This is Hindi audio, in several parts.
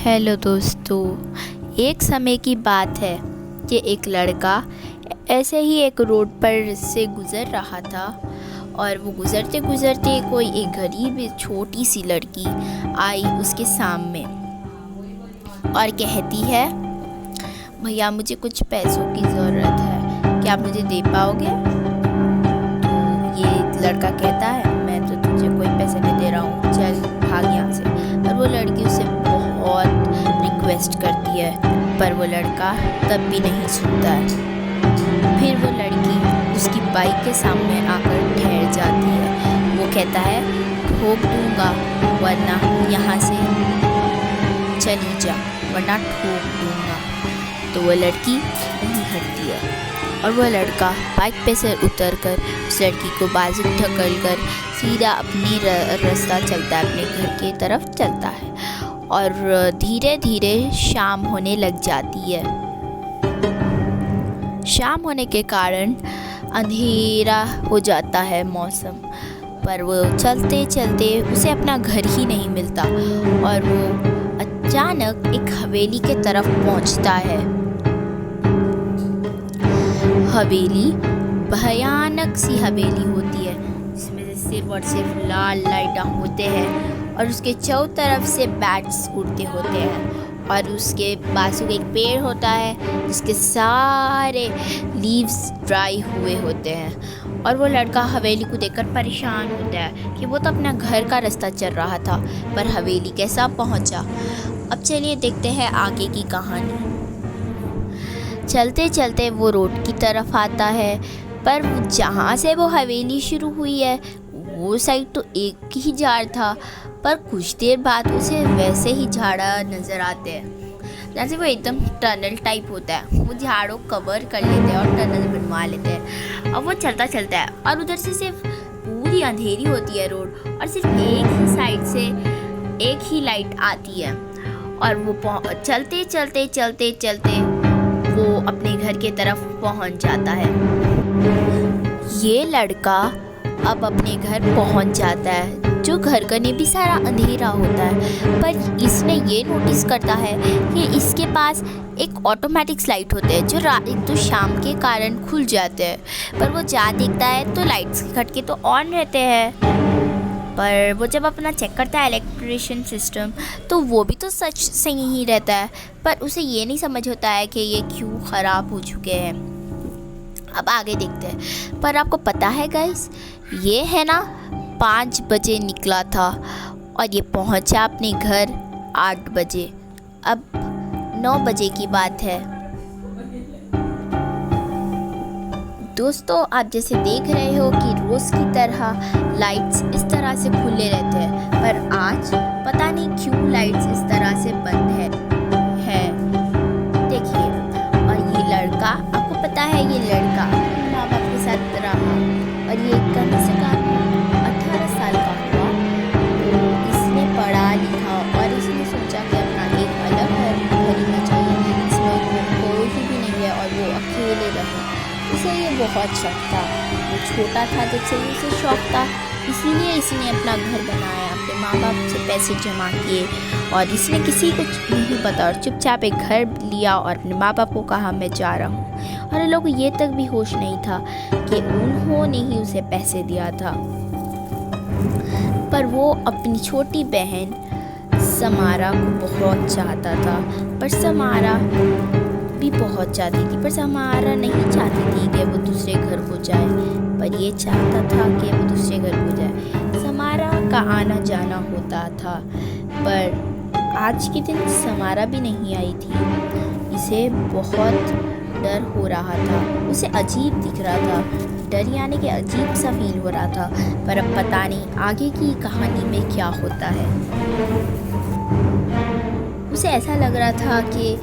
हेलो दोस्तों। एक समय की बात है कि एक लड़का ऐसे ही एक रोड पर से गुज़र रहा था और वो गुज़रते गुज़रते कोई एक गरीब छोटी सी लड़की आई उसके सामने और कहती है, भैया मुझे कुछ पैसों की ज़रूरत है, क्या आप मुझे दे पाओगे? तो ये लड़का कहता है, मैं तो तुझे कोई पैसे नहीं दे रहा हूँ, चल भाग यहाँ से। और वो लड़की उसे बहुत रिक्वेस्ट करती है पर वो लड़का तब भी नहीं सुनता है। फिर वो लड़की उसकी बाइक के सामने आकर ठहर जाती है। वो कहता है, ठोक दूंगा वरना यहाँ से चली जा, वरना ठोक दूंगा। तो वो लड़की नहीं हटती है और वह लड़का बाइक पे से उतरकर उस लड़की को बाजू ढकल कर सीधा अपनी रास्ता चलता है, अपने घर की तरफ चलता है। और धीरे धीरे शाम होने लग जाती है। शाम होने के कारण अंधेरा हो जाता है मौसम, पर वो चलते चलते उसे अपना घर ही नहीं मिलता और वो अचानक एक हवेली के तरफ पहुंचता है। हवेली भयानक सी हवेली होती है जिसमें सिर्फ और सिर्फ लाल लाइटां होते हैं और उसके चारों तरफ से बैट्स उड़ते होते हैं और उसके बाजू एक पेड़ होता है जिसके सारे लीव्स ड्राई हुए होते हैं। और वो लड़का हवेली को देखकर परेशान होता है कि वो तो अपना घर का रास्ता चल रहा था पर हवेली कैसा पहुंचा। अब चलिए देखते हैं आगे की कहानी। चलते चलते वो रोड की तरफ आता है पर जहाँ से वो हवेली शुरू हुई है वो साइड तो एक ही झाड़ था, पर कुछ देर बाद उसे वैसे ही झाड़ा नज़र आते हैं जैसे वो एकदम टनल टाइप होता है। वो झाड़ों कवर कर लेते हैं और टनल बनवा लेते हैं। अब वो चलता चलता है और उधर से सिर्फ पूरी अंधेरी होती है रोड और सिर्फ एक ही साइड से एक ही लाइट आती है। और वो चलते चलते चलते चलते वो अपने घर के तरफ पहुंच जाता है। ये लड़का अब अपने घर पहुंच जाता है जो घर का भी सारा अंधेरा होता है, पर इसने ये नोटिस करता है कि इसके पास एक ऑटोमेटिक लाइट होते हैं जो एक तो शाम के कारण खुल जाते हैं, पर वो जा देखता है तो लाइट्स के खटके तो ऑन रहते हैं। पर वो जब अपना चेक करता है इलेक्ट्रिशियन सिस्टम तो वो भी तो सच सही ही रहता है, पर उसे ये नहीं समझ होता है कि ये क्यों ख़राब हो चुके हैं। अब आगे देखते हैं। पर आपको पता है गाइस, ये है ना 5 बजे निकला था और ये पहुंचा अपने घर 8 बजे। अब 9 बजे की बात है। दोस्तों आप जैसे देख रहे हो कि रोज़ की तरह लाइट्स इस तरह से खुले रहते हैं, पर आज पता नहीं क्यों लाइट्स इस तरह से बंद है। देखिए, और ये लड़का, आपको पता है ये लड़का माँ बाप के साथ रहा और ये कम से कम 18 साल का हुआ। तो इसने पढ़ा लिखा और इसने सोचा कि अपना एक अलग घर खरीदना चाहिए जिसमें कोई भी नहीं है और वो अकेले रहे। इसे ये बहुत शौक था, वो छोटा था जब से उसे शौक था, इसीलिए इसने अपना घर बनाया, अपने माँ बाप से पैसे जमा किए और इसने किसी को नहीं पता और चुपचाप एक घर लिया और अपने माँ बाप को कहा मैं जा रहा हूँ। और लोगों को ये तक भी होश नहीं था कि उन्होंने ही उसे पैसे दिया था। पर वो अपनी छोटी बहन समारा को बहुत चाहता था, पर समारा भी बहुत चाहती थी, पर समारा नहीं चाहती थी कि वो दूसरे घर को जाए, पर ये चाहता था कि वो दूसरे घर को जाए। समारा का आना जाना होता था, पर आज के दिन समारा भी नहीं आई थी। इसे बहुत डर हो रहा था, उसे अजीब दिख रहा था, डर यानी कि अजीब सा फील हो रहा था। पर अब पता नहीं आगे की कहानी में क्या होता है। उसे ऐसा लग रहा था कि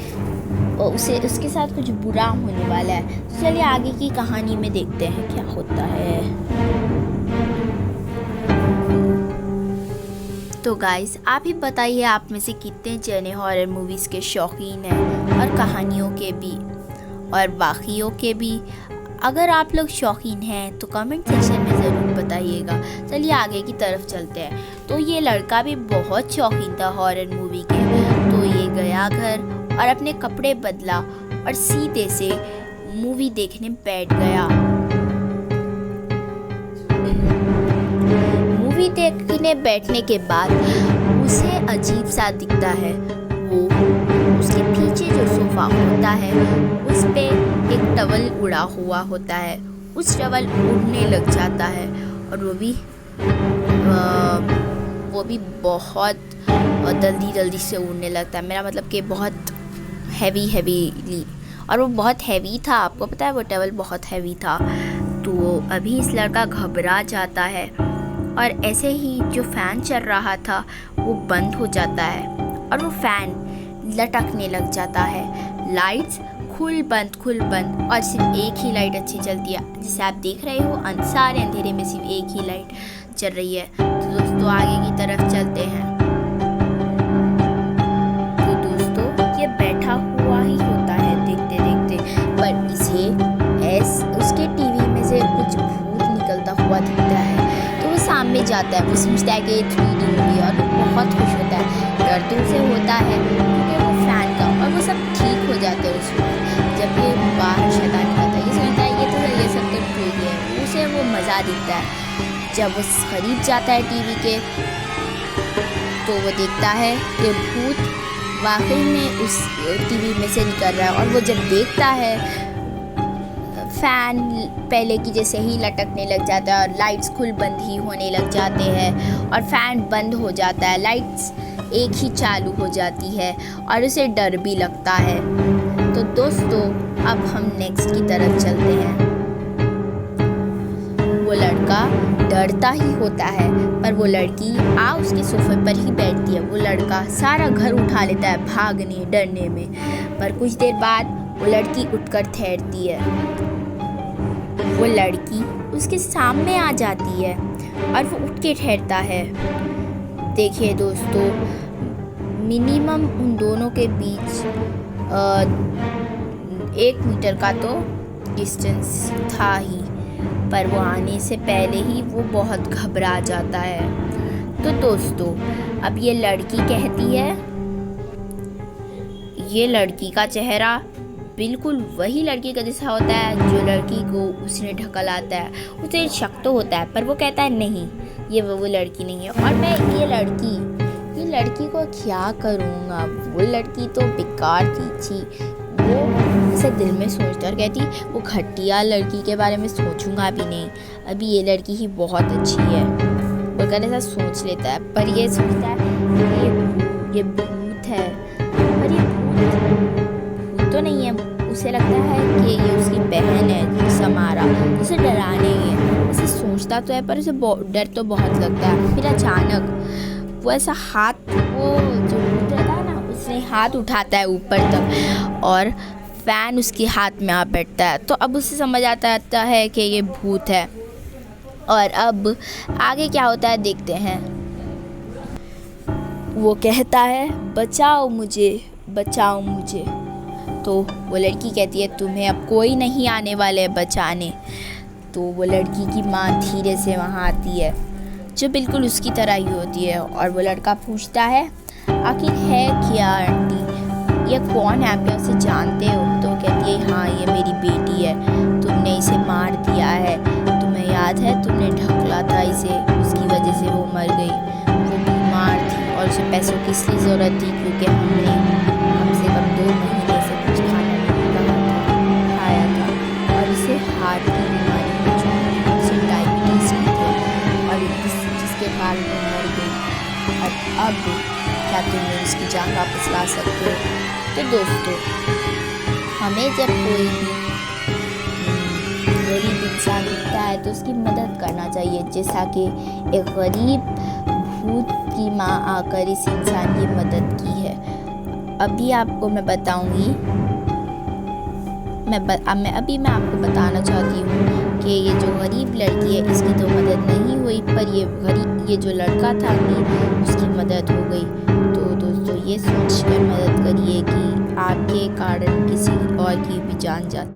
उसके साथ कुछ बुरा होने वाला है। तो चलिए आगे की कहानी में देखते हैं क्या होता है। तो गाइस आप ही बताइए, आप में से कितने जने हॉरर मूवीज़ के शौकीन हैं और कहानियों के भी और वाक़ियों के भी। अगर आप लोग शौकीन हैं तो कमेंट सेक्शन में ज़रूर बताइएगा। चलिए आगे की तरफ चलते हैं। तो ये लड़का भी बहुत शौकीन था हॉरर मूवी के, तो ये आया घर और अपने कपड़े बदला और सीधे से मूवी देखने बैठ गया। मूवी देखने बैठने के बाद उसे अजीब सा दिखता है। वो उसके पीछे जो सोफा होता है उस पे एक टवल उड़ा हुआ होता है। उस टवल उड़ने लग जाता है और वो भी बहुत जल्दी से उड़ने लगता है। मेरा मतलब कि बहुत हैवीली, और वो बहुत हैवी था। आपको पता है वो टवल बहुत हैवी था। तो अभी इस लड़का घबरा जाता है और ऐसे ही जो फ़ैन चल रहा था वो बंद हो जाता है और वो फ़ैन लटकने लग जाता है। लाइट्स खुल बंद और सिर्फ एक ही लाइट अच्छी चलती है। जिसे आप देख रहे हो सारे अंधेरे में सिर्फ एक ही लाइट चल रही है। तो दोस्तों आगे की तरफ चलते हैं। तो दोस्तों ये बैठा हुआ ही होता है देखते पर इसे उसके टीवी में से कुछ भूत निकलता हुआ दिखता है। तो वो सामने जाता है, वो सोचता है कि ये 3D मूवी है और वो बहुत खुश होता है। डर तो उसे होता है क्योंकि वो फैन का, और वो सब ठीक हो जाते हैं उस वक्त जब ये बाहर शैतान निकलता है। ये सोचता है ये सब तो ठीक है, उसे वो मज़ा दिखता है। जब वो करीब जाता है टीवी के तो वो देखता है कि भूत वाकई में उस टीवी में से निकल रहा है। और वो जब देखता है फ़ैन पहले की जैसे ही लटकने लग जाता है और लाइट्स खुल बंद ही होने लग जाते हैं और फ़ैन बंद हो जाता है, लाइट्स एक ही चालू हो जाती है और उसे डर भी लगता है। तो दोस्तों अब हम नेक्स्ट की तरफ चलते हैं। वो लड़का डरता ही होता है पर वो लड़की उसके सोफे पर ही बैठती है। वो लड़का सारा घर उठा लेता है भागने डरने में, पर कुछ देर बाद वो लड़की उठकर ठहरती है। वो लड़की उसके सामने आ जाती है और वो उठ के ठहरता है। देखिए दोस्तों, मिनिमम उन दोनों के बीच 1 मीटर का तो डिस्टेंस था ही, पर वो आने से पहले ही वो बहुत घबरा जाता है। तो दोस्तों अब ये लड़की कहती है, ये लड़की का चेहरा बिल्कुल वही लड़की का जैसा होता है जो लड़की को उसने ढकलाता है। उसे शक तो होता है पर वो कहता है नहीं, ये वो लड़की नहीं है और मैं ये लड़की को क्या करूँगा, वो लड़की तो बेकार थी। वो ऐसे दिल में सोचता और कहती वो घटिया लड़की के बारे में सोचूंगा भी नहीं, अभी ये लड़की ही बहुत अच्छी है। वो कर ऐसा सोच लेता है पर ये सोचता है ये भूत है, पर ये भूत तो नहीं है। उसे लगता है कि ये उसकी बहन है समारा, उसे डराने है। उसे सोचता तो है पर उसे डर तो बहुत लगता है। फिर अचानक वो ऐसा हाथ, वो जो भूत रहता है ना, उसने हाथ उठाता है ऊपर तक और फैन उसके हाथ में आ बैठता है। तो अब उसे समझ आता है कि ये भूत है। और अब आगे क्या होता है देखते हैं। वो कहता है बचाओ मुझे। तो वो लड़की कहती है तुम्हें अब कोई नहीं आने वाले बचाने। तो वो लड़की की माँ धीरे से वहाँ आती है जो बिल्कुल उसकी तरह ही होती है। और वो लड़का पूछता है आखिर है क्या आंटी, ये कौन है, आप क्या उसे जानते हो? तो कहती है हाँ ये मेरी बेटी है, तुमने इसे मार दिया है, तुम्हें याद है तुमने ढकला था इसे, उसकी वजह से वो मर गई। वो बीमार थी और उसे पैसों की इसलिए ज़रूरत थी क्योंकि हमने कम से कम 2 महीने से कुछ खाना नहीं खाया था और इसे हार्ट की बीमारी हो चुकी थी, उसे डायबिटीज़ भी थी और जिसके कारण वो मर गई। और अब क्या तुम उसकी जान वापस ला सकते हो? तो दोस्तों हमें जब कोई भी गरीब इंसान दिखता है तो उसकी मदद करना चाहिए, जैसा कि एक गरीब भूत की माँ आकर इस इंसान की मदद की है। अभी आपको मैं बताऊंगी, मैं आपको बताना चाहती हूँ कि ये जो गरीब लड़की है इसकी तो मदद नहीं हुई, पर ये जो लड़का था उसकी मदद हो गई। तो दोस्तों ये सोच कर मदद करिए कि आपके कारण किसी और की भी जान जाती।